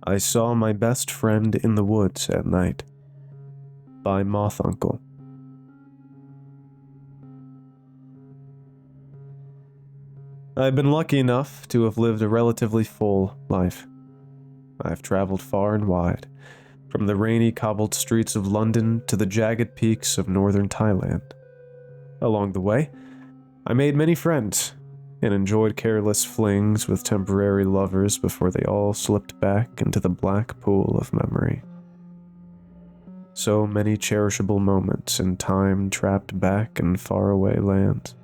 I Saw My Best Friend in the Woods at Night by Mothuncle. I've been lucky enough to have lived a relatively full life. I've traveled far and wide, from the rainy cobbled streets of London to the jagged peaks of northern Thailand. Along the way, I made many friends and enjoyed careless flings with temporary lovers before they all slipped back into the black pool of memory. So many cherishable moments in time trapped back in faraway lands.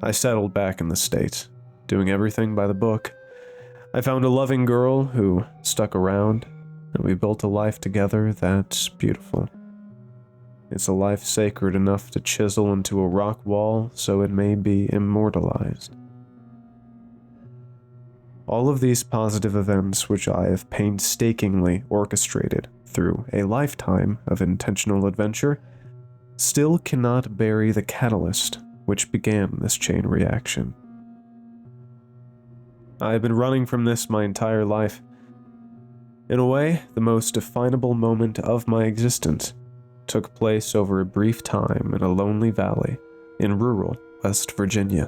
I settled back in the States, doing everything by the book. I found a loving girl who stuck around, and we built a life together that's beautiful. It's a life sacred enough to chisel into a rock wall so it may be immortalized. All of these positive events which I have painstakingly orchestrated through a lifetime of intentional adventure still cannot bury the catalyst which began this chain reaction. I have been running from this my entire life. In a way, the most definable moment of my existence took place over a brief time in a lonely valley in rural West Virginia.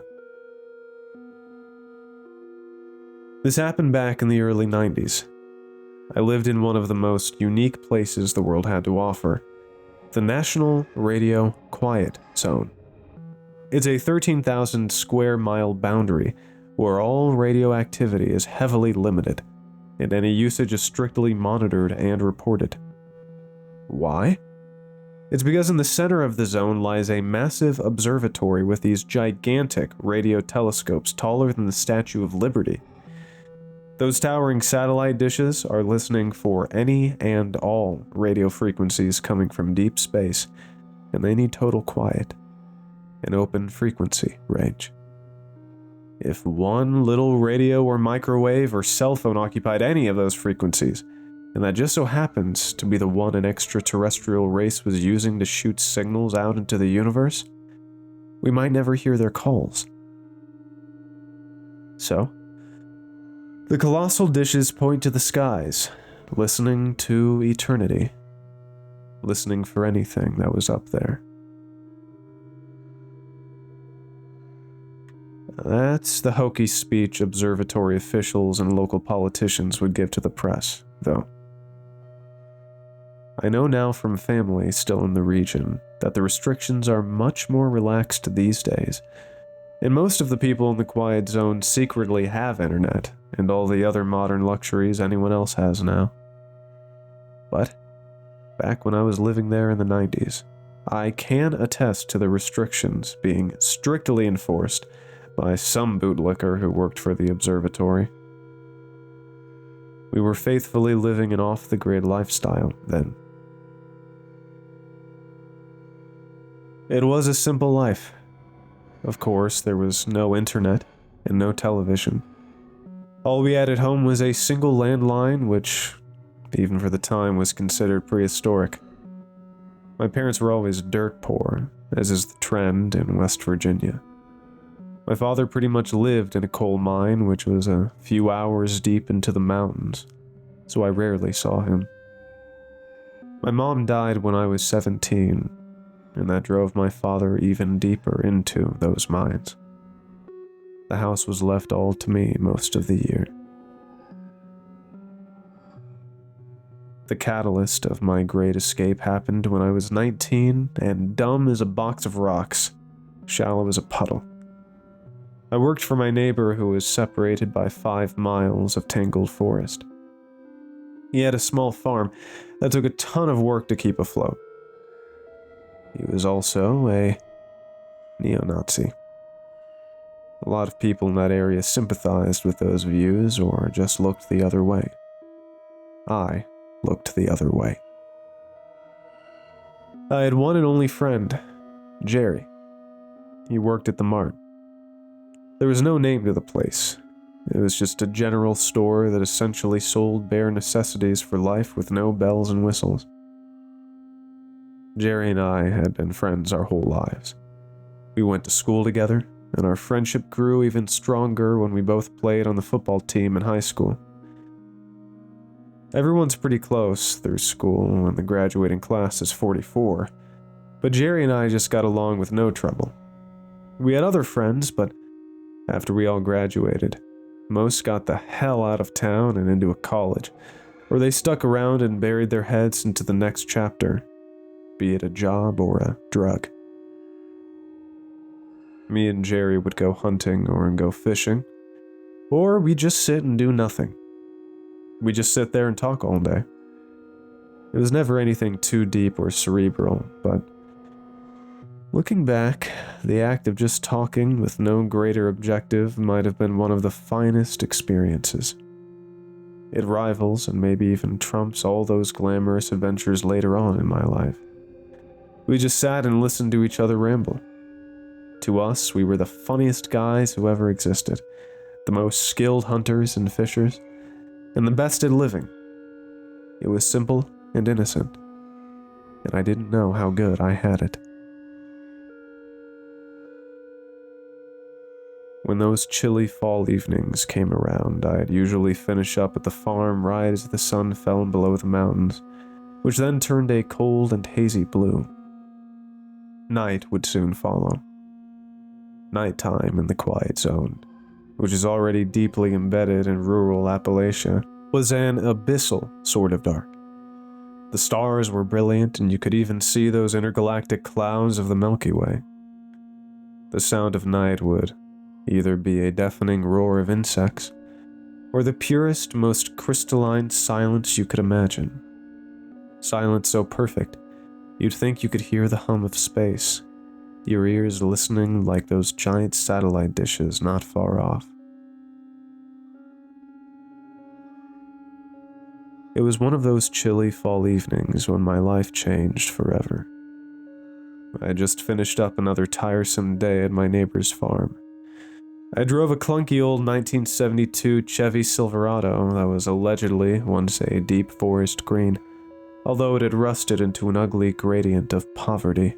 This happened back in the early 90s. I lived in one of the most unique places the world had to offer, the National Radio Quiet Zone. It's a 13,000 square mile boundary where all radio activity is heavily limited, and any usage is strictly monitored and reported. Why? It's because in the center of the zone lies a massive observatory with these gigantic radio telescopes taller than the Statue of Liberty. Those towering satellite dishes are listening for any and all radio frequencies coming from deep space, and they need total quiet, an open frequency range. If one little radio or microwave or cell phone occupied any of those frequencies, and that just so happens to be the one an extraterrestrial race was using to shoot signals out into the universe, we might never hear their calls. So, the colossal dishes point to the skies, listening to eternity, listening for anything that was up there. That's the hokey speech observatory officials and local politicians would give to the press, though. I know now from family still in the region that the restrictions are much more relaxed these days, and most of the people in the quiet zone secretly have internet and all the other modern luxuries anyone else has now. But back when I was living there in the 90s, I can attest to the restrictions being strictly enforced by some bootlicker who worked for the observatory. We were faithfully living an off-the-grid lifestyle then. It was a simple life. Of course, there was no internet and no television. All we had at home was a single landline, which, even for the time, was considered prehistoric. My parents were always dirt poor, as is the trend in West Virginia. My father pretty much lived in a coal mine, which was a few hours deep into the mountains, so I rarely saw him. My mom died when I was 17, and that drove my father even deeper into those mines. The house was left all to me most of the year. The catalyst of my great escape happened when I was 19 and dumb as a box of rocks, shallow as a puddle. I worked for my neighbor who was separated by 5 miles of tangled forest. He had a small farm that took a ton of work to keep afloat. He was also a neo-Nazi. A lot of people in that area sympathized with those views or just looked the other way. I looked the other way. I had one and only friend, Jerry. He worked at the mart. There was no name to the place. It was just a general store that essentially sold bare necessities for life with no bells and whistles. Jerry and I had been friends our whole lives. We went to school together, and our friendship grew even stronger when we both played on the football team in high school. Everyone's pretty close through school, and the graduating class is 44, but Jerry and I just got along with no trouble. We had other friends, but after we all graduated, most got the hell out of town and into a college, or they stuck around and buried their heads into the next chapter, be it a job or a drug. Me and Jerry would go hunting or go fishing, or we'd just sit and do nothing. We'd just sit there and talk all day. It was never anything too deep or cerebral, but looking back, the act of just talking with no greater objective might have been one of the finest experiences. It rivals and maybe even trumps all those glamorous adventures later on in my life. We just sat and listened to each other ramble. To us, we were the funniest guys who ever existed, the most skilled hunters and fishers, and the best at living. It was simple and innocent, and I didn't know how good I had it. When those chilly fall evenings came around, I'd usually finish up at the farm right as the sun fell below the mountains, which then turned a cold and hazy blue. Night would soon follow. Nighttime in the quiet zone, which is already deeply embedded in rural Appalachia, was an abyssal sort of dark. The stars were brilliant, and you could even see those intergalactic clouds of the Milky Way. The sound of night would either be a deafening roar of insects, or the purest, most crystalline silence you could imagine. Silence so perfect, you'd think you could hear the hum of space, your ears listening like those giant satellite dishes not far off. It was one of those chilly fall evenings when my life changed forever. I had just finished up another tiresome day at my neighbor's farm. I drove a clunky old 1972 Chevy Silverado that was allegedly once a deep forest green, although it had rusted into an ugly gradient of poverty.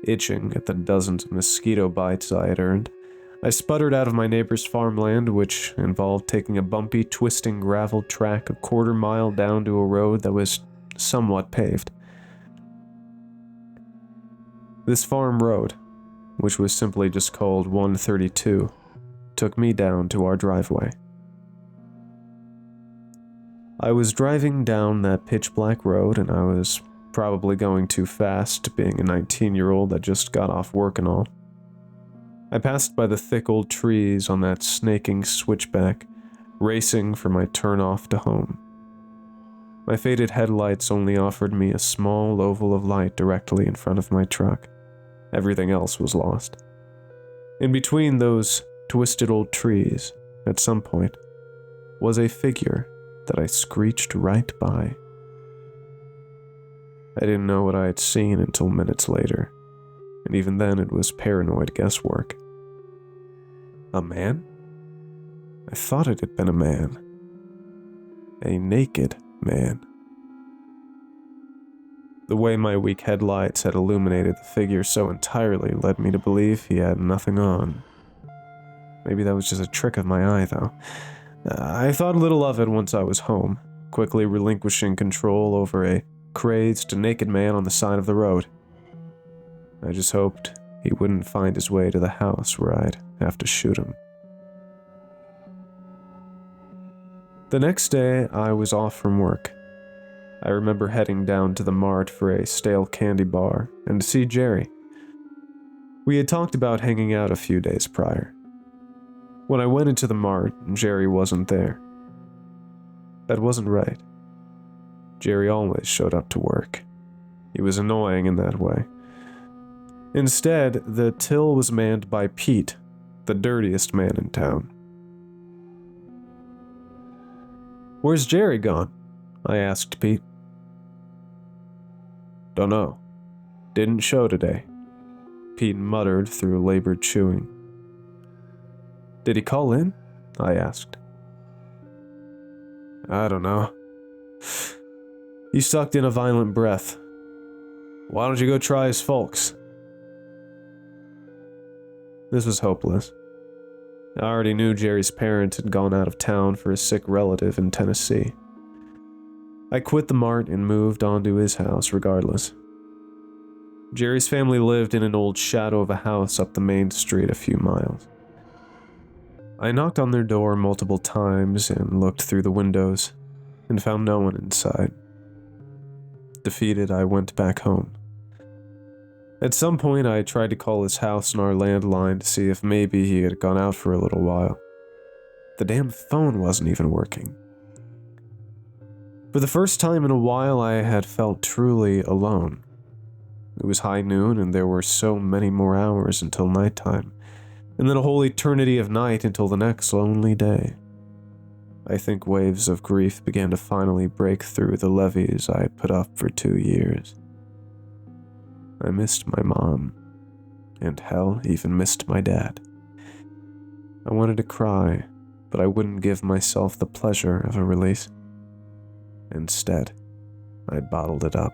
Itching at the dozens of mosquito bites I had earned, I sputtered out of my neighbor's farmland, which involved taking a bumpy, twisting gravel track a quarter-mile down to a road that was somewhat paved. This farm road, which was simply just called 132, took me down to our driveway. I was driving down that pitch-black road, and I was probably going too fast, being a 19-year-old that just got off work and all. I passed by the thick old trees on that snaking switchback, racing for my turn-off to home. My faded headlights only offered me a small oval of light directly in front of my truck. Everything else was lost. In between those twisted old trees, at some point, was a figure that I screeched right by. I didn't know what I had seen until minutes later, and even then it was paranoid guesswork. A man? I thought it had been a man. A naked man. The way my weak headlights had illuminated the figure so entirely led me to believe he had nothing on. Maybe that was just a trick of my eye, though. I thought little of it once I was home, quickly relinquishing control over a crazed, naked man on the side of the road. I just hoped he wouldn't find his way to the house where I'd have to shoot him. The next day, I was off from work. I remember heading down to the mart for a stale candy bar and to see Jerry. We had talked about hanging out a few days prior. When I went into the mart, Jerry wasn't there. That wasn't right. Jerry always showed up to work. He was annoying in that way. Instead, the till was manned by Pete, the dirtiest man in town. "Where's Jerry gone?" I asked Pete. "Dunno. Didn't show today," Pete muttered through labored chewing. "Did he call in?" I asked. "I don't know." He sucked in a violent breath. "Why don't you go try his folks?" This was hopeless. I already knew Jerry's parents had gone out of town for a sick relative in Tennessee. I quit the mart and moved on to his house regardless. Jerry's family lived in an old shadow of a house up the main street a few miles. I knocked on their door multiple times and looked through the windows and found no one inside. Defeated, I went back home. At some point, I tried to call his house on our landline to see if maybe he had gone out for a little while. The damn phone wasn't even working. For the first time in a while, I had felt truly alone. It was high noon and there were so many more hours until nighttime, and then a whole eternity of night until the next lonely day. I think waves of grief began to finally break through the levees I had put up for 2 years. I missed my mom, and hell, even missed my dad. I wanted to cry, but I wouldn't give myself the pleasure of a release. Instead, I bottled it up.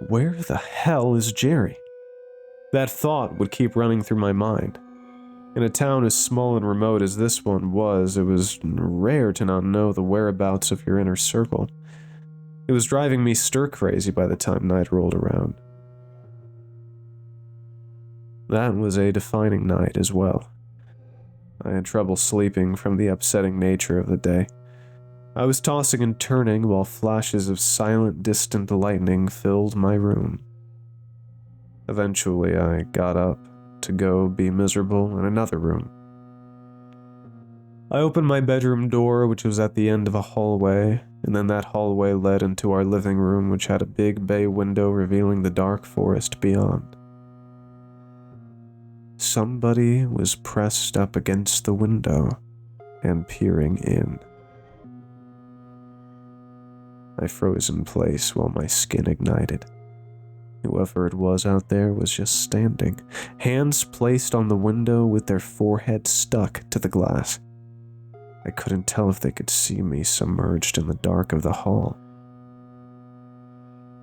Where the hell is Jerry? That thought would keep running through my mind. In a town as small and remote as this one was, it was rare to not know the whereabouts of your inner circle. It was driving me stir-crazy by the time night rolled around. That was a defining night as well. I had trouble sleeping from the upsetting nature of the day. I was tossing and turning while flashes of silent, distant lightning filled my room. Eventually, I got up to go be miserable in another room. I opened my bedroom door, which was at the end of a hallway, and then that hallway led into our living room, which had a big bay window revealing the dark forest beyond. Somebody was pressed up against the window and peering in. I froze in place while my skin ignited. Whoever it was out there was just standing, hands placed on the window with their forehead stuck to the glass. I couldn't tell if they could see me submerged in the dark of the hall.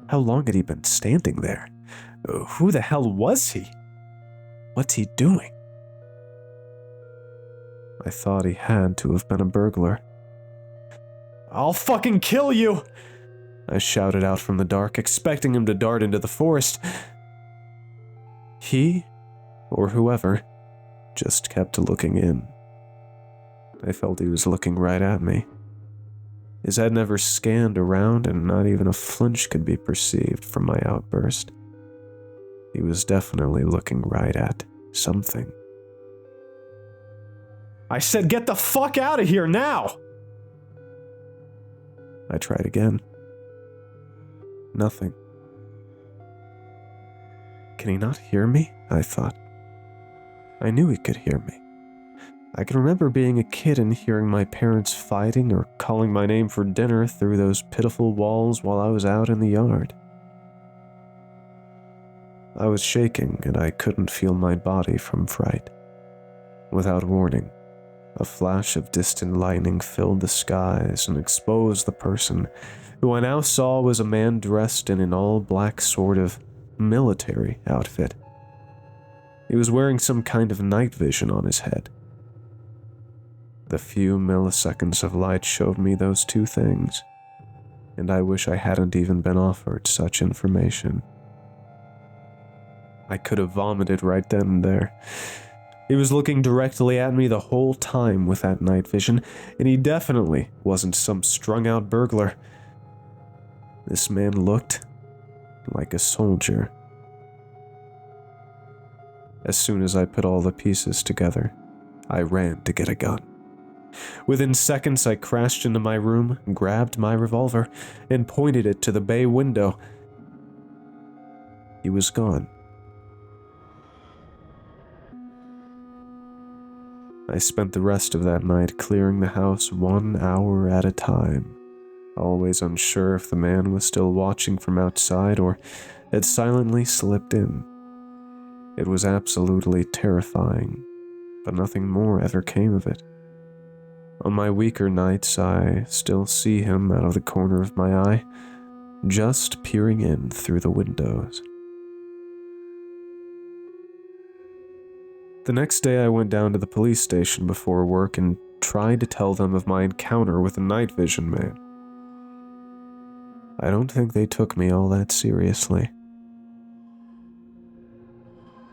How long had he been standing there? Who the hell was he? What's he doing? I thought he had to have been a burglar. "I'll fucking kill you!" I shouted out from the dark, expecting him to dart into the forest. He, or whoever, just kept looking in. I felt he was looking right at me. His head never scanned around, and not even a flinch could be perceived from my outburst. He was definitely looking right at something. I said, "Get the fuck out of here now!" I tried again. Nothing. Can he not hear me? I thought. I knew he could hear me. I can remember being a kid and hearing my parents fighting or calling my name for dinner through those pitiful walls while I was out in the yard. I was shaking and I couldn't feel my body from fright. Without warning, a flash of distant lightning filled the skies and exposed the person who I now saw was a man dressed in an all-black sort of military outfit. He was wearing some kind of night vision on his head. The few milliseconds of light showed me those two things, and I wish I hadn't even been offered such information. I could have vomited right then and there. He was looking directly at me the whole time with that night vision, and he definitely wasn't some strung-out burglar. This man looked like a soldier. As soon as I put all the pieces together, I ran to get a gun. Within seconds, I crashed into my room, grabbed my revolver, and pointed it to the bay window. He was gone. I spent the rest of that night clearing the house 1 hour at a time, always unsure if the man was still watching from outside or had silently slipped in. It was absolutely terrifying, but nothing more ever came of it. On my weaker nights, I still see him out of the corner of my eye, just peering in through the windows. The next day, I went down to the police station before work and tried to tell them of my encounter with the night vision man. I don't think they took me all that seriously.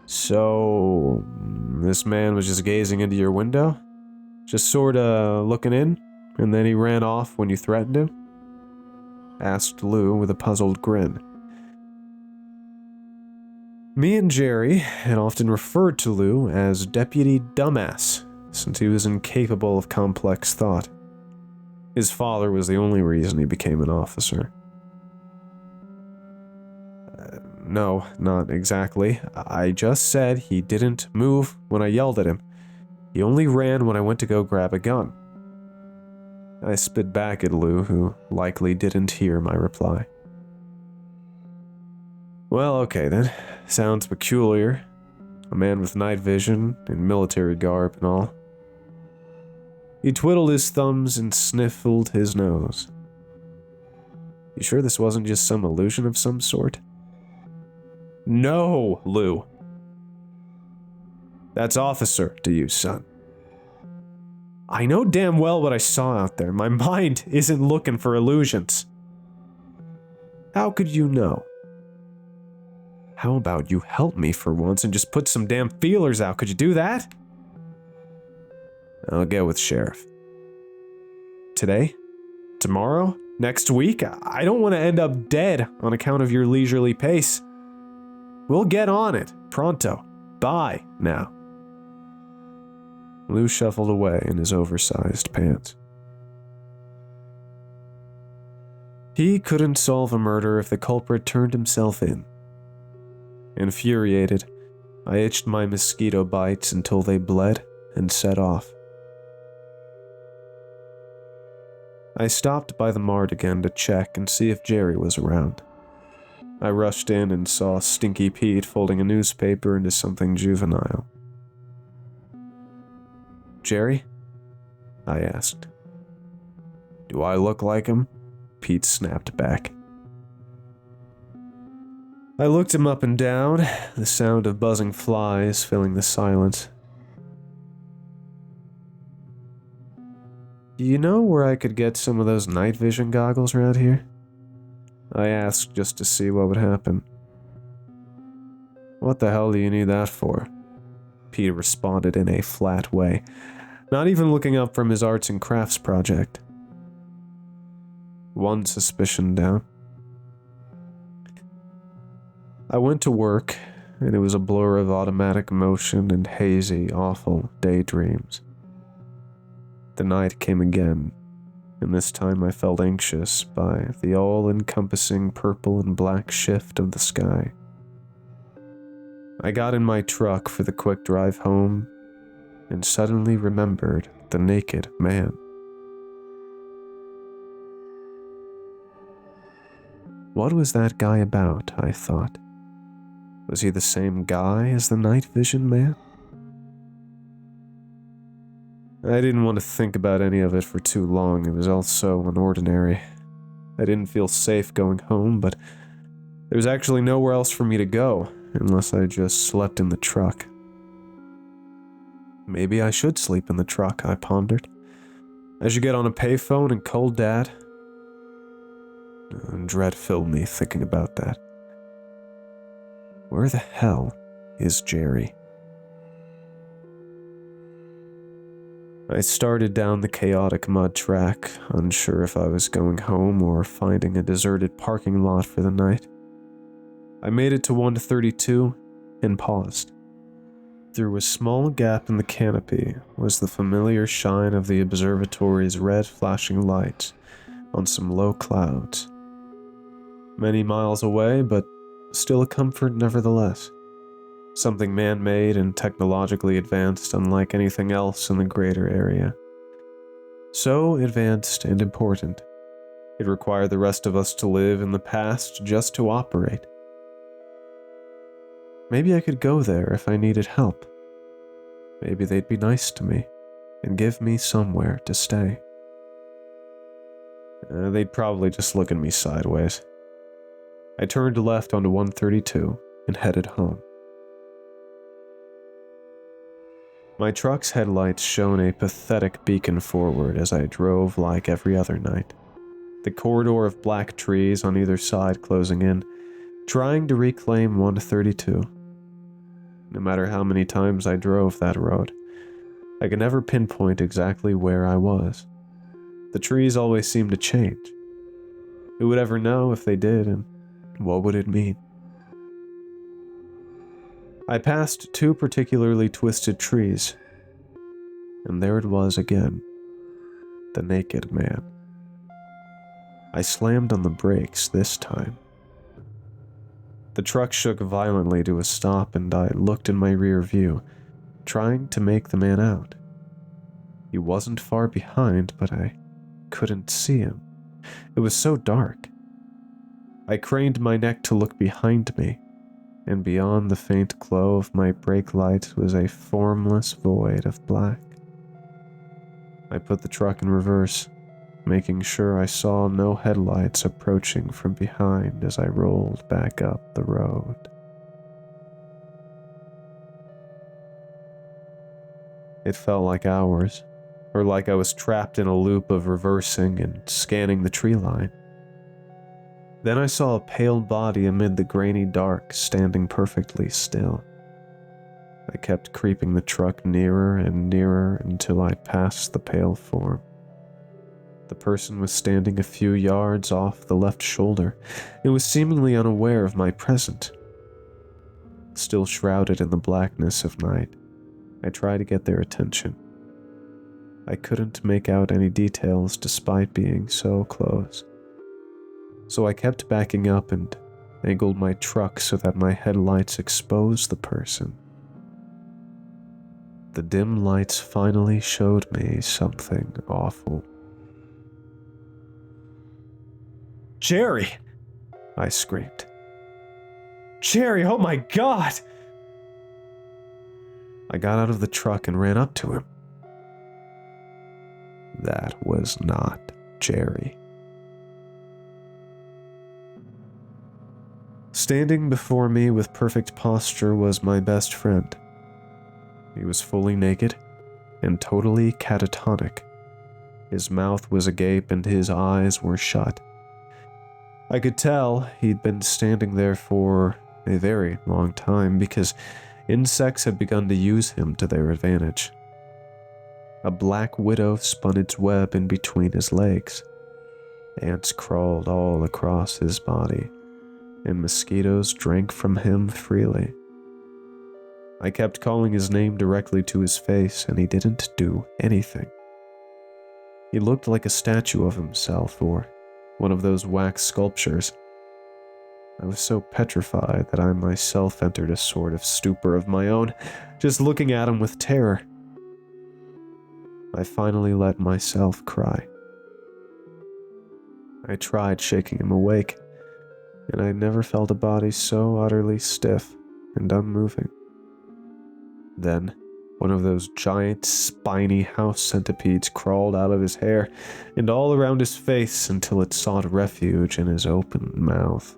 So, this man was just gazing into your window? Just sorta looking in, and then he ran off when you threatened him? Asked Lou with a puzzled grin. Me and Jerry had often referred to Lou as Deputy Dumbass, since he was incapable of complex thought. His father was the only reason he became an officer. No, not exactly. I just said he didn't move when I yelled at him. He only ran when I went to go grab a gun. I spit back at Lou, who likely didn't hear my reply. Well, okay then. Sounds peculiar. A man with night vision and military garb and all. He twiddled his thumbs and sniffled his nose. You sure this wasn't just some illusion of some sort? No, Lou. That's officer to you, son. I know damn well what I saw out there. My mind isn't looking for illusions. How could you know? How about you help me for once and just put some damn feelers out? Could you do that? I'll get with Sheriff. Today? Tomorrow? Next week? I don't want to end up dead on account of your leisurely pace. We'll get on it. Pronto. Bye, now. Lou shuffled away in his oversized pants. He couldn't solve a murder if the culprit turned himself in. Infuriated, I itched my mosquito bites until they bled and set off. I stopped by the mart again to check and see if Jerry was around. I rushed in and saw Stinky Pete folding a newspaper into something juvenile. Jerry? I asked. Do I look like him? Pete snapped back. I looked him up and down, the sound of buzzing flies filling the silence. Do you know where I could get some of those night vision goggles around here? I asked just to see what would happen. What the hell do you need that for? Peter responded in a flat way, not even looking up from his arts and crafts project. One suspicion down. I went to work, and it was a blur of automatic motion and hazy, awful daydreams. The night came again, and this time I felt anxious by the all-encompassing purple and black shift of the sky. I got in my truck for the quick drive home, and suddenly remembered the naked man. What was that guy about, I thought? Was he the same guy as the night vision man? I didn't want to think about any of it for too long. It was all so unordinary. I didn't feel safe going home, but there was actually nowhere else for me to go, unless I just slept in the truck. Maybe I should sleep in the truck, I pondered. I should get on a payphone and call Dad. And dread filled me thinking about that. Where the hell is Jerry? I started down the chaotic mud track, unsure if I was going home or finding a deserted parking lot for the night. I made it to 132 and paused. Through a small gap in the canopy was the familiar shine of the observatory's red flashing lights on some low clouds. Many miles away, but still a comfort nevertheless. Something man-made and technologically advanced unlike anything else in the greater area. So advanced and important, it required the rest of us to live in the past just to operate. Maybe I could go there if I needed help. Maybe they'd be nice to me and give me somewhere to stay. They'd probably just look at me sideways. I turned left onto 132 and headed home. My truck's headlights shone a pathetic beacon forward as I drove like every other night. The corridor of black trees on either side closing in, trying to reclaim 132. No matter how many times I drove that road, I could never pinpoint exactly where I was. The trees always seemed to change. Who would ever know if they did, and what would it mean? I passed two particularly twisted trees, and there it was again, the naked man. I slammed on the brakes this time. The truck shook violently to a stop, and I looked in my rear view, trying to make the man out. He wasn't far behind, but I couldn't see him. It was so dark. I craned my neck to look behind me, and beyond the faint glow of my brake lights was a formless void of black. I put the truck in reverse, making sure I saw no headlights approaching from behind as I rolled back up the road. It felt like hours, or like I was trapped in a loop of reversing and scanning the tree line. Then I saw a pale body amid the grainy dark, standing perfectly still. I kept creeping the truck nearer and nearer until I passed the pale form. The person was standing a few yards off the left shoulder and was seemingly unaware of my presence. Still shrouded in the blackness of night, I tried to get their attention. I couldn't make out any details despite being so close. So I kept backing up and angled my truck so that my headlights exposed the person. The dim lights finally showed me something awful. "Jerry!" I screamed. "Jerry, oh my God!" I got out of the truck and ran up to him. That was not Jerry. Standing before me with perfect posture was my best friend. He was fully naked and totally catatonic. His mouth was agape and his eyes were shut. I could tell he'd been standing there for a very long time because insects had begun to use him to their advantage. A black widow spun its web in between his legs. Ants crawled all across his body, and mosquitoes drank from him freely. I kept calling his name directly to his face, and he didn't do anything. He looked like a statue of himself, or one of those wax sculptures. I was so petrified that I myself entered a sort of stupor of my own, just looking at him with terror. I finally let myself cry. I tried shaking him awake, and I never felt a body so utterly stiff and unmoving. Then, one of those giant, spiny house centipedes crawled out of his hair and all around his face until it sought refuge in his open mouth.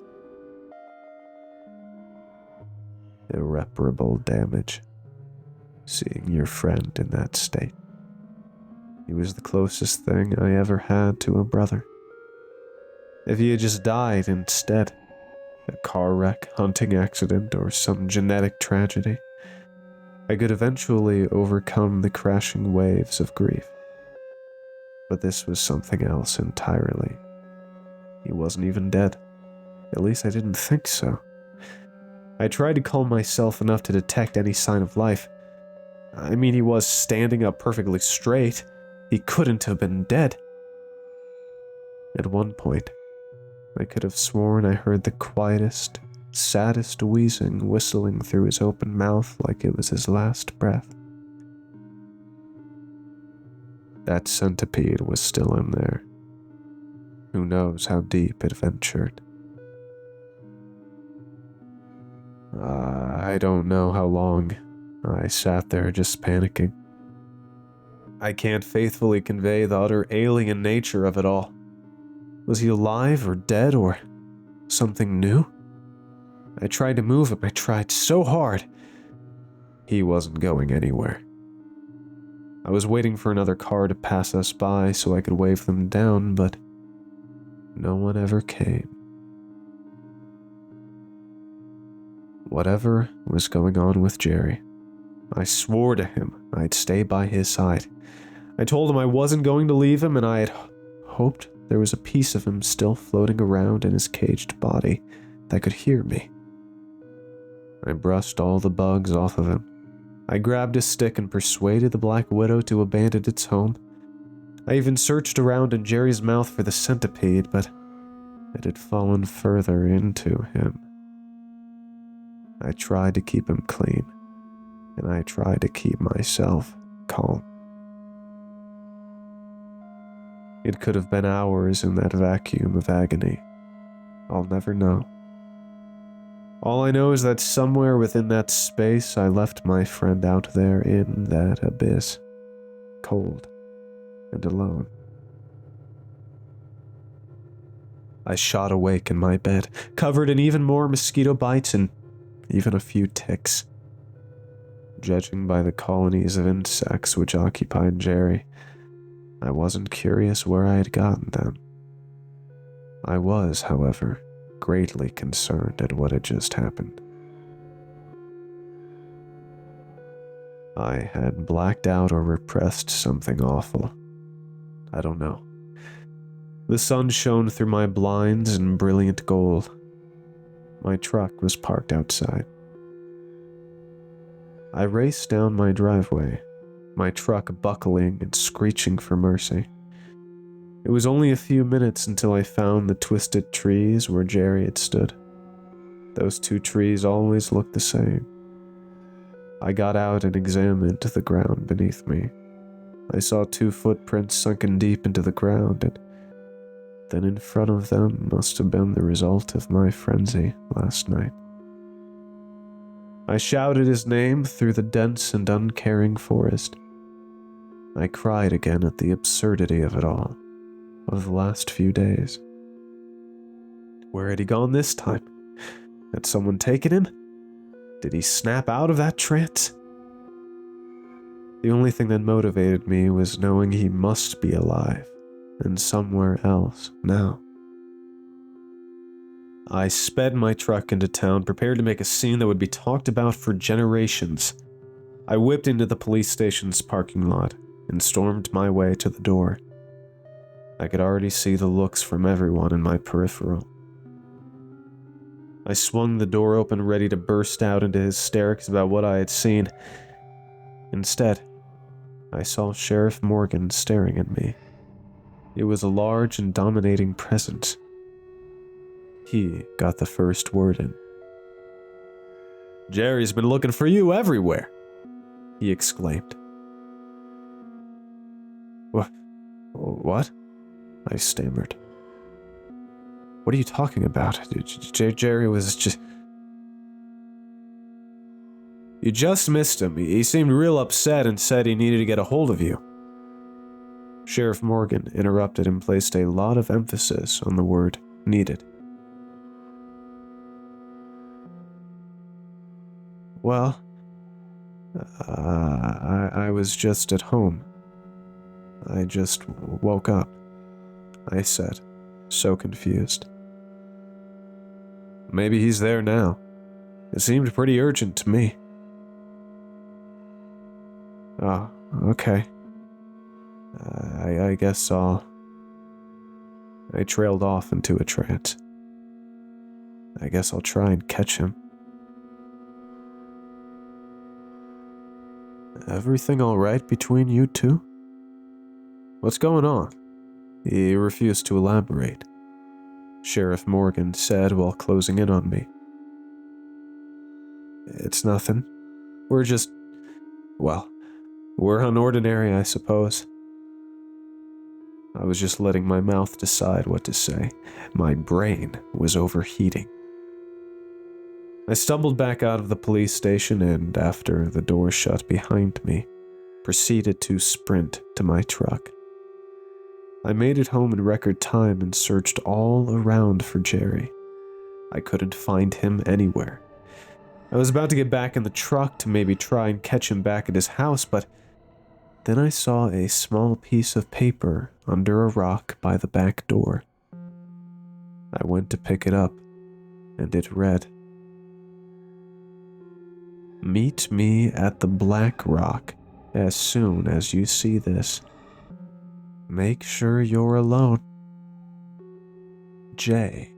Irreparable damage. Seeing your friend in that state. He was the closest thing I ever had to a brother. If he had just died instead, a car wreck, hunting accident, or some genetic tragedy, I could eventually overcome the crashing waves of grief. But this was something else entirely. He wasn't even dead. At least I didn't think so. I tried to calm myself enough to detect any sign of life. I mean, he was standing up perfectly straight. He couldn't have been dead. At one point, I could have sworn I heard the quietest, saddest wheezing whistling through his open mouth like it was his last breath. That centipede was still in there. Who knows how deep it ventured. I don't know how long I sat there just panicking. I can't faithfully convey the utter alien nature of it all. Was he alive or dead or something new? I tried to move him. I tried so hard. He wasn't going anywhere. I was waiting for another car to pass us by so I could wave them down, but no one ever came. Whatever was going on with Jerry, I swore to him I'd stay by his side. I told him I wasn't going to leave him, and I had hoped there was a piece of him still floating around in his caged body that could hear me. I brushed all the bugs off of him. I grabbed a stick and persuaded the Black Widow to abandon its home. I even searched around in Jerry's mouth for the centipede, but it had fallen further into him. I tried to keep him clean, and I tried to keep myself calm. It could have been hours in that vacuum of agony. I'll never know. All I know is that somewhere within that space, I left my friend out there in that abyss, cold and alone. I shot awake in my bed, covered in even more mosquito bites and even a few ticks. Judging by the colonies of insects which occupied Jerry, I wasn't curious where I had gotten them. I was, however, greatly concerned at what had just happened. I had blacked out or repressed something awful. I don't know. The sun shone through my blinds in brilliant gold. My truck was parked outside. I raced down my driveway, my truck buckling and screeching for mercy. It was only a few minutes until I found the twisted trees where Jerry had stood. Those two trees always looked the same. I got out and examined the ground beneath me. I saw 2 footprints sunken deep into the ground, and then in front of them must have been the result of my frenzy last night. I shouted his name through the dense and uncaring forest. I cried again at the absurdity of it all, of the last few days. Where had he gone this time? Had someone taken him? Did he snap out of that trance? The only thing that motivated me was knowing he must be alive, and somewhere else now. I sped my truck into town, prepared to make a scene that would be talked about for generations. I whipped into the police station's parking lot and stormed my way to the door. I could already see the looks from everyone in my peripheral. I swung the door open, ready to burst out into hysterics about what I had seen. Instead, I saw Sheriff Morgan staring at me. It was a large and dominating presence. He got the first word in. "Jerry's been looking for you everywhere," he exclaimed. What? I stammered. "What are you talking about? Jerry was just..." "You just missed him. He seemed real upset and said he needed to get a hold of you." Sheriff Morgan interrupted and placed a lot of emphasis on the word needed. "Well, I was just at home. I just woke up," I said, so confused. "Maybe he's there now. It seemed pretty urgent to me." "Oh, okay. I guess I'll..." I trailed off into a trance. "I guess I'll try and catch him." "Everything all right between you two? What's going on?" He refused to elaborate. Sheriff Morgan said while closing in on me. "It's nothing. We're just... well, we're unordinary, I suppose." I was just letting my mouth decide what to say. My brain was overheating. I stumbled back out of the police station and, after the door shut behind me, proceeded to sprint to my truck. I made it home in record time and searched all around for Jerry. I couldn't find him anywhere. I was about to get back in the truck to maybe try and catch him back at his house, but Then I saw a small piece of paper under a rock by the back door. I went to pick it up, and it read, "Meet me at the Black Rock as soon as you see this. Make sure you're alone. Jay."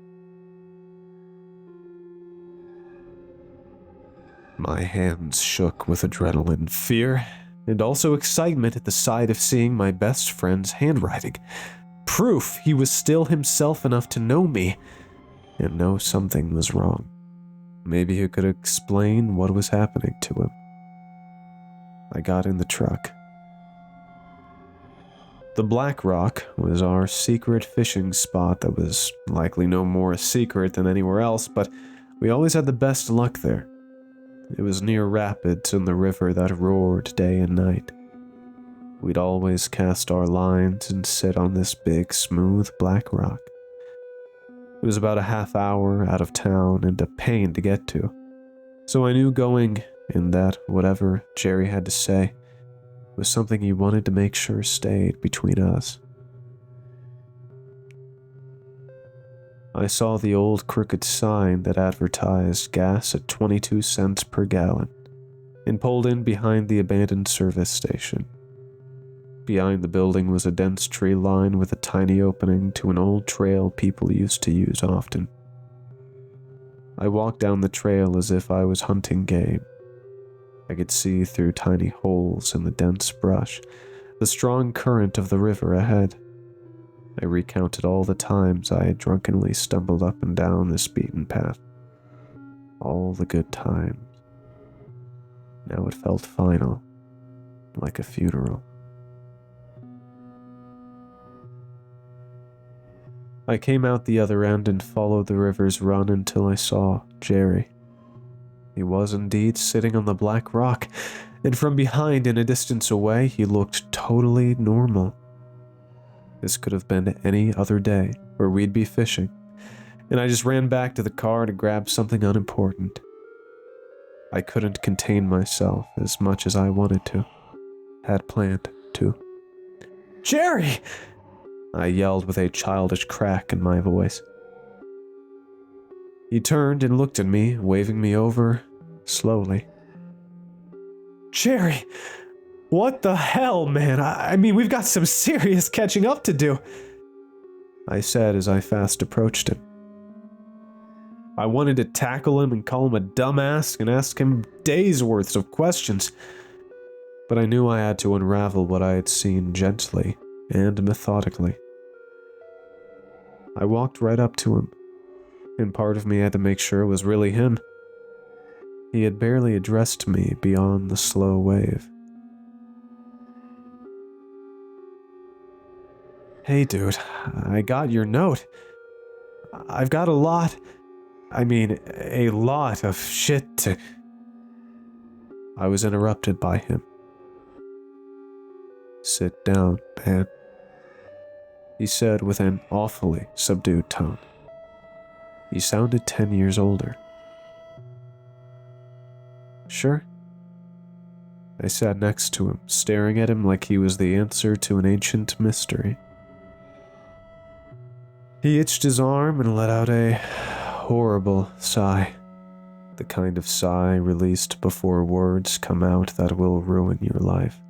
My hands shook with adrenaline, fear, and also excitement at the sight of seeing my best friend's handwriting. Proof he was still himself enough to know me and know something was wrong. Maybe he could explain what was happening to him. I got in the truck. The Black Rock was our secret fishing spot that was likely no more a secret than anywhere else, but we always had the best luck there. It was near rapids and the river that roared day and night. We'd always cast our lines and sit on this big, smooth black rock. It was about a half hour out of town and a pain to get to, so I knew going in that whatever Jerry had to say was something he wanted to make sure stayed between us. I saw the old crooked sign that advertised gas at 22 cents per gallon and pulled in behind the abandoned service station. Behind the building was a dense tree line with a tiny opening to an old trail people used to use often. I walked down the trail as if I was hunting game. I could see through tiny holes in the dense brush, the strong current of the river ahead. I recounted all the times I had drunkenly stumbled up and down this beaten path. All the good times. Now it felt final, like a funeral. I came out the other end and followed the river's run until I saw Jerry. He was indeed sitting on the black rock, and from behind and a distance away, he looked totally normal. This could have been any other day where we'd be fishing, and I just ran back to the car to grab something unimportant. I couldn't contain myself as much as I wanted to, had planned to. "Jerry!" I yelled with a childish crack in my voice. He turned and looked at me, waving me over slowly. "Jerry, what the hell, man? I mean, we've got some serious catching up to do," I said as I fast approached him. I wanted to tackle him and call him a dumbass and ask him days' worth of questions, but I knew I had to unravel what I had seen gently and methodically. I walked right up to him, and part of me had to make sure it was really him. He had barely addressed me beyond the slow wave. "Hey dude, I got your note. I've got a lot of shit to..." I was interrupted by him. "Sit down, man," he said with an awfully subdued tone. He sounded 10 years older. "Sure." I sat next to him, staring at him like he was the answer to an ancient mystery. He itched his arm and let out a horrible sigh. The kind of sigh released before words come out that will ruin your life.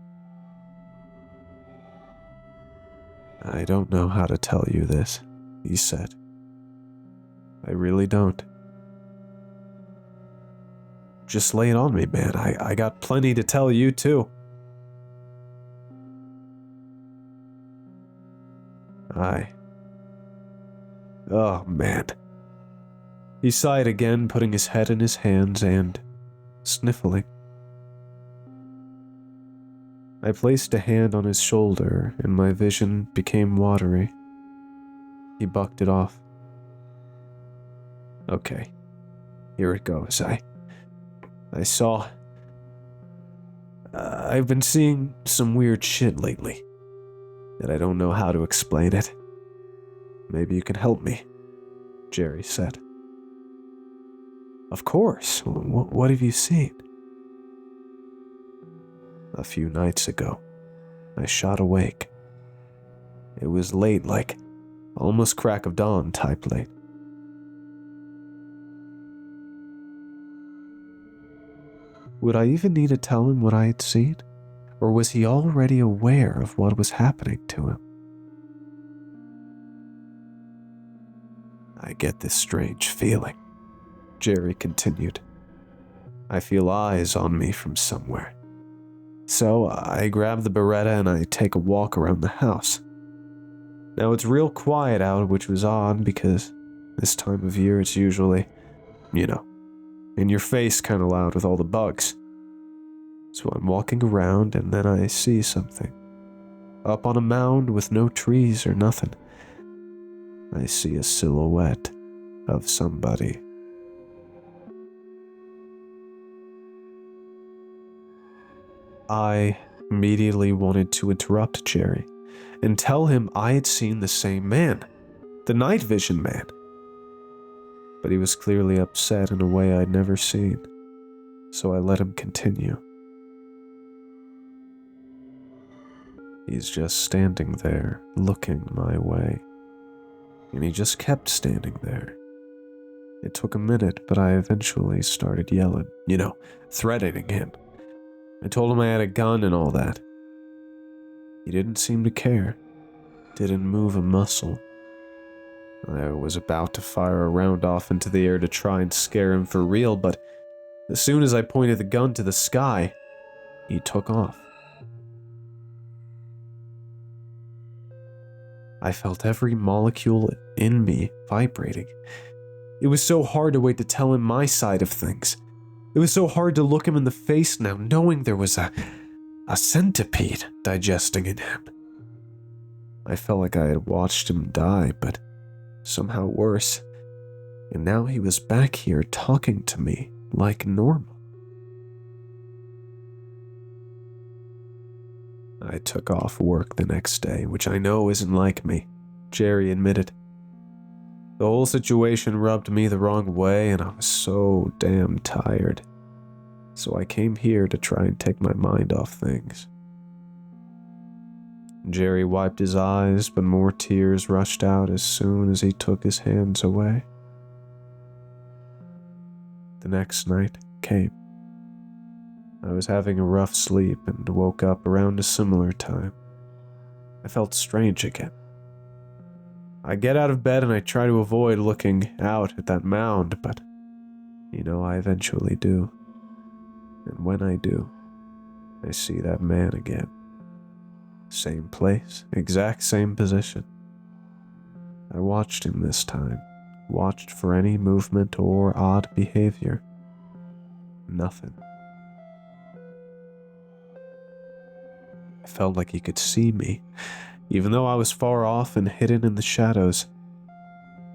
"I don't know how to tell you this," he said. "I really don't. Just lay it on me, man. I got plenty to tell you, too." Oh, man. He sighed again, putting his head in his hands and sniffling. I placed a hand on his shoulder, and my vision became watery. He bucked it off. "Okay, here it goes. I've been seeing some weird shit lately, and I don't know how to explain it. Maybe you can help me," Jerry said. "Of course. What have you seen?" "A few nights ago, I shot awake. It was late, like almost crack of dawn type late. Would I even need to tell him what I had seen? Or was he already aware of what was happening to him? I get this strange feeling, Jerry continued. I feel eyes on me from somewhere. So I grab the Beretta and I take a walk around the house. Now it's real quiet out, which was odd because this time of year it's usually, in your face kind of loud with all the bugs. So I'm walking around and then I see something. Up on a mound with no trees or nothing, I see a silhouette of somebody. I immediately wanted to interrupt Jerry and tell him I had seen the same man, the night vision man. But he was clearly upset in a way I'd never seen, so I let him continue. He's just standing there, looking my way. And he just kept standing there. It took a minute, but I eventually started yelling, threatening him. I told him I had a gun and all that. He didn't seem to care, didn't move a muscle. I was about to fire a round off into the air to try and scare him for real, but as soon as I pointed the gun to the sky, he took off. I felt every molecule in me vibrating. It was so hard to wait to tell him my side of things. It was so hard to look him in the face now, knowing there was a centipede digesting in him. I felt like I had watched him die, but somehow worse. And now he was back here talking to me like normal. I took off work the next day, which I know isn't like me, Jerry admitted. The whole situation rubbed me the wrong way, and I was so damn tired. So I came here to try and take my mind off things. Jerry wiped his eyes, but more tears rushed out as soon as he took his hands away. The next night came. I was having a rough sleep and woke up around a similar time. I felt strange again. I get out of bed and I try to avoid looking out at that mound, but, I eventually do. And when I do, I see that man again. Same place, exact same position. I watched him this time, watched for any movement or odd behavior. Nothing. I felt like he could see me, even though I was far off and hidden in the shadows,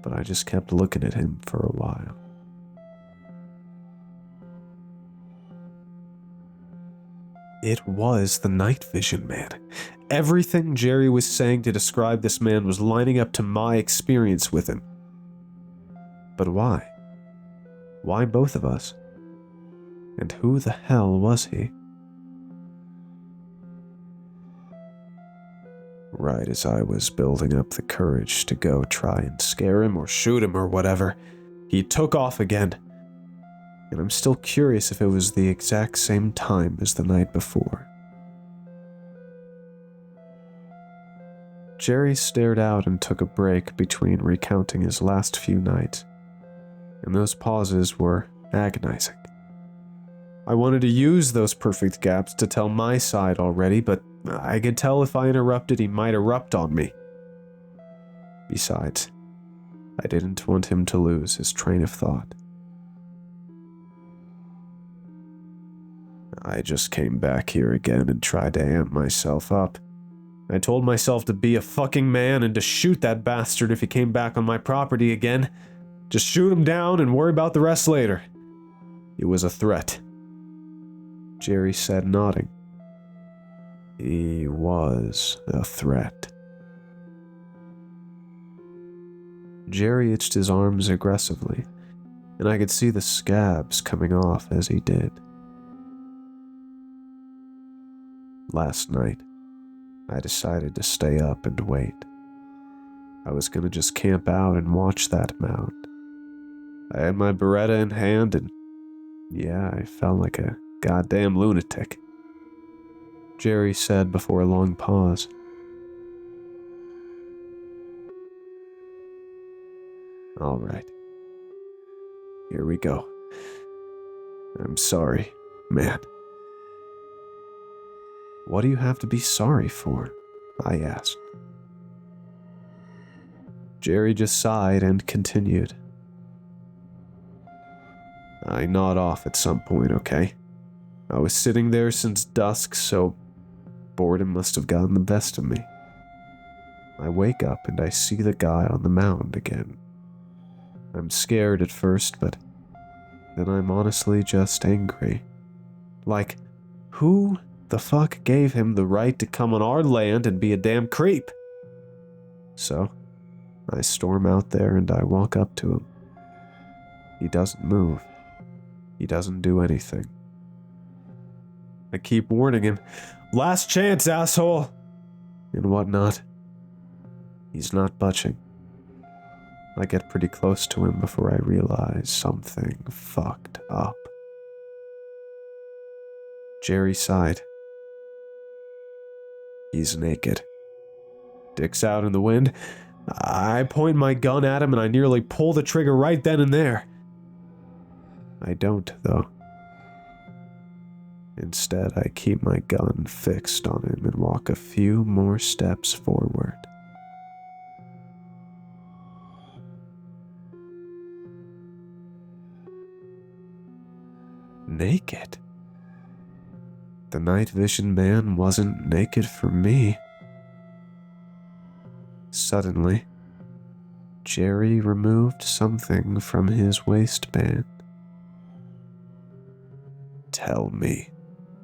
but I just kept looking at him for a while. It was the night vision man. Everything Jerry was saying to describe this man was lining up to my experience with him. But why? Why both of us? And who the hell was he? Right as I was building up the courage to go try and scare him or shoot him or whatever, he took off again. And I'm still curious if it was the exact same time as the night before. Jerry stared out and took a break between recounting his last few nights, and those pauses were agonizing. I wanted to use those perfect gaps to tell my side already, but I could tell if I interrupted, he might erupt on me. Besides, I didn't want him to lose his train of thought. I just came back here again and tried to amp myself up. I told myself to be a fucking man and to shoot that bastard if he came back on my property again. Just shoot him down and worry about the rest later. It was a threat, Jerry said, nodding. He was a threat. Jerry itched his arms aggressively, and I could see the scabs coming off as he did. Last night, I decided to stay up and wait. I was gonna just camp out and watch that mound. I had my Beretta in hand and yeah, I felt like a goddamn lunatic. Jerry said before a long pause. All right. Here we go. I'm sorry, man. What do you have to be sorry for? I asked. Jerry just sighed and continued. I nod off at some point, okay? I was sitting there since dusk, so boredom must have gotten the best of me. I wake up and I see the guy on the mound again. I'm scared at first, but then I'm honestly just angry. Like, who the fuck gave him the right to come on our land and be a damn creep? So, I storm out there and I walk up to him. He doesn't move. He doesn't do anything. I keep warning him, last chance, asshole, and whatnot. He's not budging. I get pretty close to him before I realize something fucked up. Jerry sighed. He's naked. Dick's out in the wind. I point my gun at him and I nearly pull the trigger right then and there. I don't, though. Instead, I keep my gun fixed on him and walk a few more steps forward. Naked. The night vision man wasn't naked for me. Suddenly, Jerry removed something from his waistband. Tell me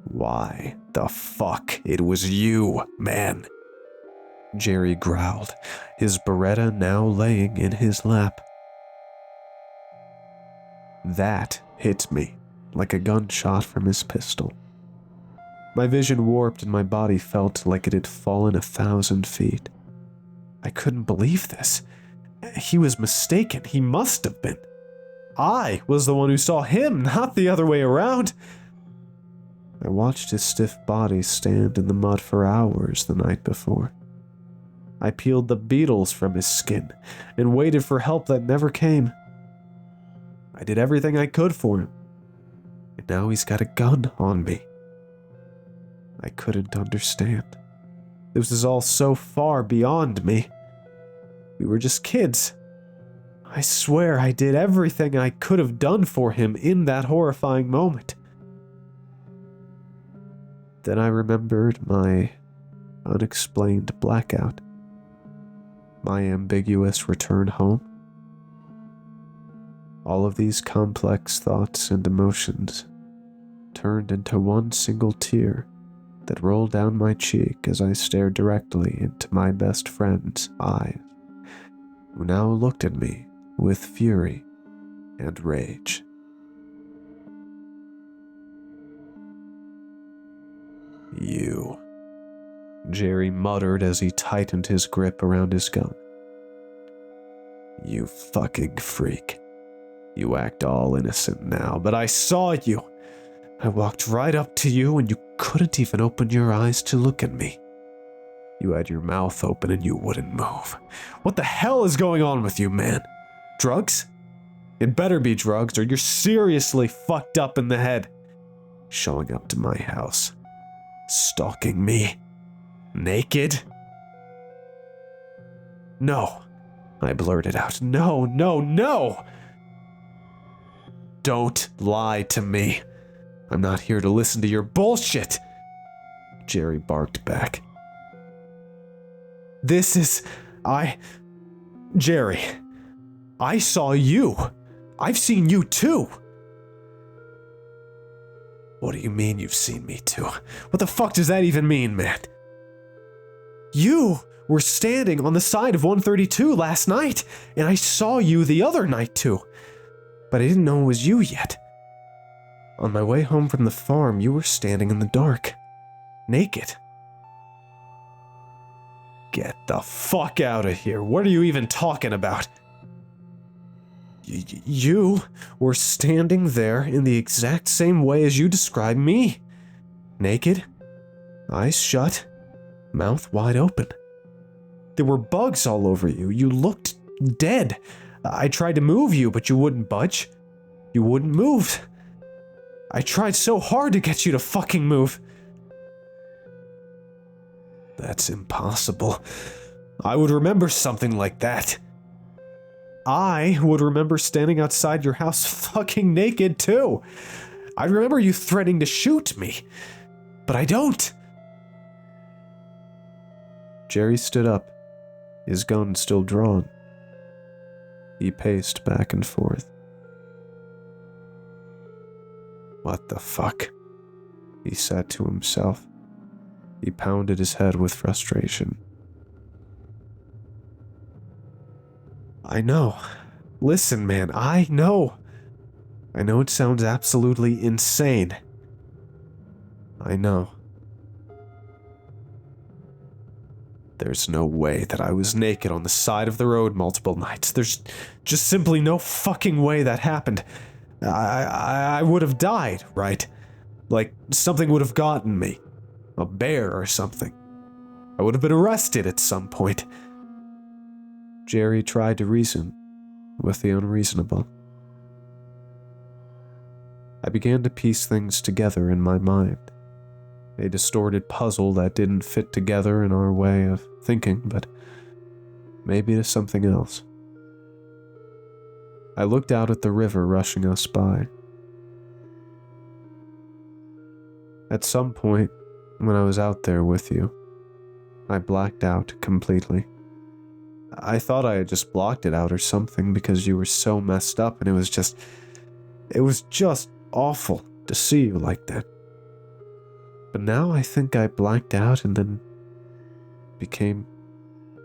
why the fuck it was you, man. Jerry growled, his Beretta now laying in his lap. That hit me like a gunshot from his pistol. My vision warped and my body felt like it had fallen 1,000 feet. I couldn't believe this. He was mistaken. He must have been. I was the one who saw him, not the other way around. I watched his stiff body stand in the mud for hours the night before. I peeled the beetles from his skin and waited for help that never came. I did everything I could for him, and now he's got a gun on me. I couldn't understand. This was all so far beyond me. We were just kids. I swear I did everything I could have done for him in that horrifying moment. Then I remembered my unexplained blackout. My ambiguous return home. All of these complex thoughts and emotions turned into one single tear that rolled down my cheek as I stared directly into my best friend's eyes, who now looked at me with fury and rage. You, Jerry muttered as he tightened his grip around his gun. You fucking freak. You act all innocent now, but I saw you. I walked right up to you and you couldn't even open your eyes to look at me. You had your mouth open and you wouldn't move. What the hell is going on with you, man? Drugs? It better be drugs or you're seriously fucked up in the head. Showing up to my house. Stalking me. Naked? No, I blurted out. No, no, no! Don't lie to me. I'm not here to listen to your bullshit. Jerry barked back. Jerry, I saw you. I've seen you too. What do you mean you've seen me too? What the fuck does that even mean, man? You were standing on the side of 132 last night, and I saw you the other night too. But I didn't know it was you yet. On my way home from the farm, you were standing in the dark, naked. Get the fuck out of here. What are you even talking about? You were standing there in the exact same way as you described me. Naked, eyes shut, mouth wide open. There were bugs all over you. You looked dead. I tried to move you, but you wouldn't budge. You wouldn't move. I tried so hard to get you to fucking move. That's impossible. I would remember something like that. I would remember standing outside your house fucking naked too. I remember you threatening to shoot me, but I don't. Jerry stood up, his gun still drawn. He paced back and forth. What the fuck? He said to himself. He pounded his head with frustration. I know. Listen, man, I know. I know it sounds absolutely insane. I know. There's no way that I was naked on the side of the road multiple nights. There's just simply no fucking way that happened. I would have died, right? Like, something would have gotten me. A bear or something. I would have been arrested at some point. Jerry tried to reason with the unreasonable. I began to piece things together in my mind. A distorted puzzle that didn't fit together in our way of thinking, but maybe to something else. I looked out at the river rushing us by. At some point, when I was out there with you, I blacked out completely. I thought I had just blocked it out or something because you were so messed up and it was just awful to see you like that. But now I think I blacked out and then became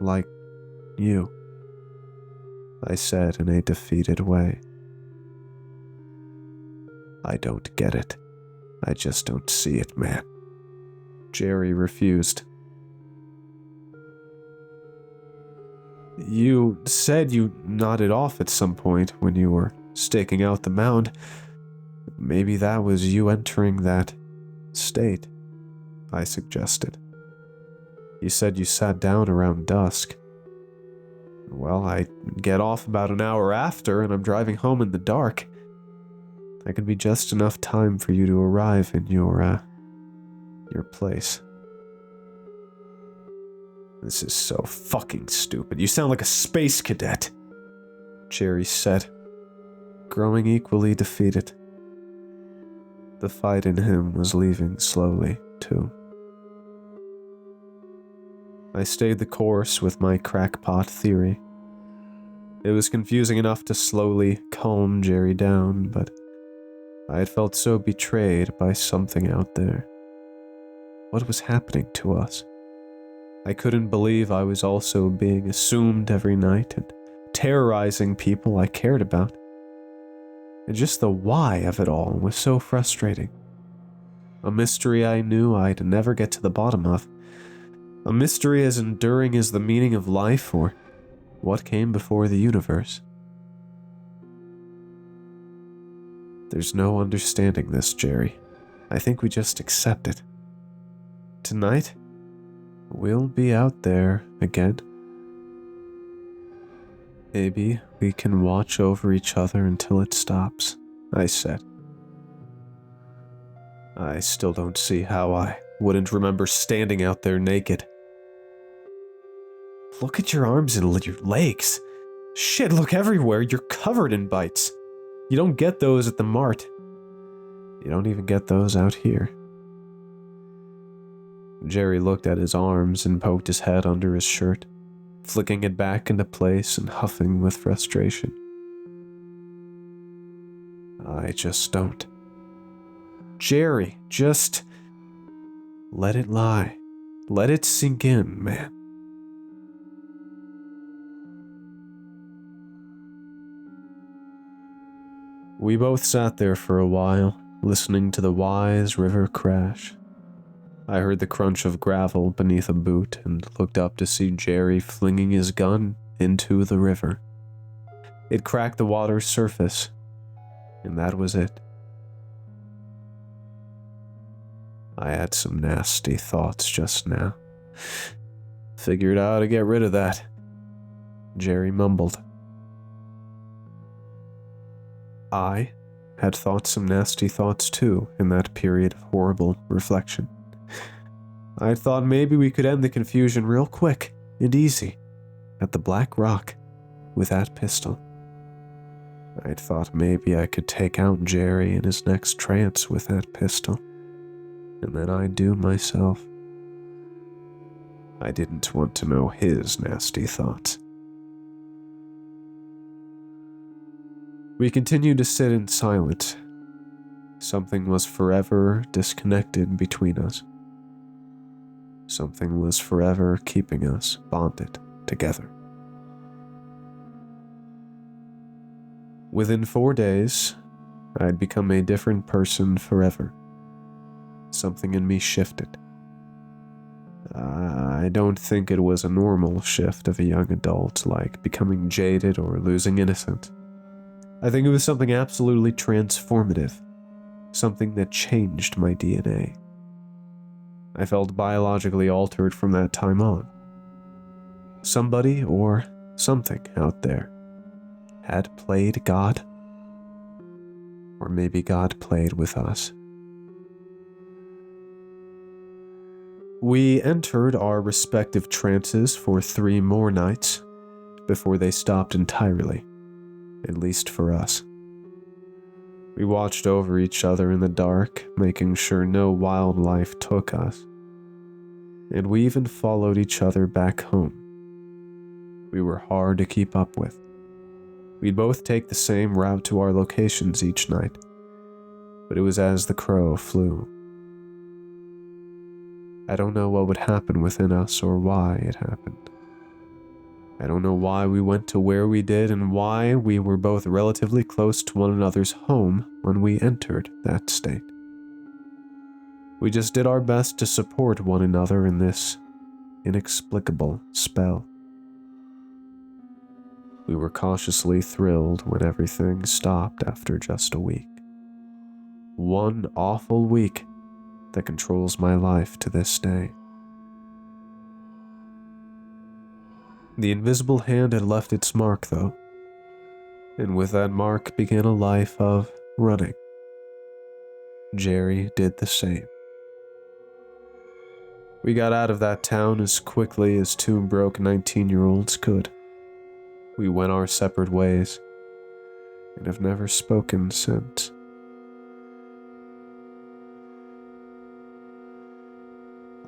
like you, I said in a defeated way. I don't get it. I just don't see it, man. Jerry refused. You said you nodded off at some point when you were staking out the mound. Maybe that was you entering that state, I suggested. You said you sat down around dusk. Well, I get off about an hour after, and I'm driving home in the dark. That could be just enough time for you to arrive in your place. This is so fucking stupid. You sound like a space cadet, Jerry said, growing equally defeated. The fight in him was leaving slowly, too. I stayed the course with my crackpot theory. It was confusing enough to slowly calm Jerry down, but I had felt so betrayed by something out there. What was happening to us? I couldn't believe I was also being assumed every night and terrorizing people I cared about. And just the why of it all was so frustrating. A mystery I knew I'd never get to the bottom of. A mystery as enduring as the meaning of life or what came before the universe. There's no understanding this, Jerry. I think we just accept it. Tonight, we'll be out there again. Maybe we can watch over each other until it stops, I said. I still don't see how I wouldn't remember standing out there naked. Look at your arms and your legs. Shit, look everywhere. You're covered in bites. You don't get those at the mart. You don't even get those out here. Jerry looked at his arms and poked his head under his shirt, flicking it back into place and huffing with frustration. I just don't. Jerry, just let it lie. Let it sink in, man. We both sat there for a while, listening to the Wise River crash. I heard the crunch of gravel beneath a boot and looked up to see Jerry flinging his gun into the river. It cracked the water's surface, and that was it. I had some nasty thoughts just now. Figured out how to get rid of that, Jerry mumbled. I had thought some nasty thoughts too in that period of horrible reflection. I thought maybe we could end the confusion real quick and easy at the Black Rock with that pistol. I thought maybe I could take out Jerry in his next trance with that pistol, and then I'd do myself. I didn't want to know his nasty thoughts. We continued to sit in silence. Something was forever disconnected between us. Something was forever keeping us bonded together. Within 4 days, I'd become a different person forever. Something in me shifted. I don't think it was a normal shift of a young adult, like becoming jaded or losing innocence. I think it was something absolutely transformative, something that changed my DNA. I felt biologically altered from that time on. Somebody or something out there had played God, or maybe God played with us. We entered our respective trances for 3 more nights before they stopped entirely, at least for us. We watched over each other in the dark, making sure no wildlife took us, and we even followed each other back home. We were hard to keep up with. We'd both take the same route to our locations each night, but it was as the crow flew. I don't know what would happen within us or why it happened. I don't know why we went to where we did and why we were both relatively close to one another's home when we entered that state. We just did our best to support one another in this inexplicable spell. We were cautiously thrilled when everything stopped after just a week. One awful week that controls my life to this day. The invisible hand had left its mark, though, and with that mark began a life of running. Jerry did the same. We got out of that town as quickly as 2 broke 19-year-olds could. We went our separate ways, and have never spoken since.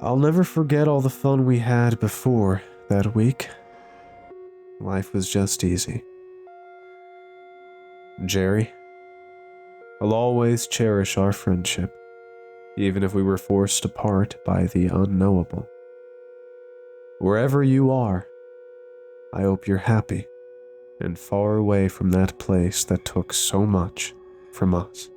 I'll never forget all the fun we had before that week. Life was just easy. Jerry, I'll always cherish our friendship, even if we were forced apart by the unknowable. Wherever you are, I hope you're happy and far away from that place that took so much from us.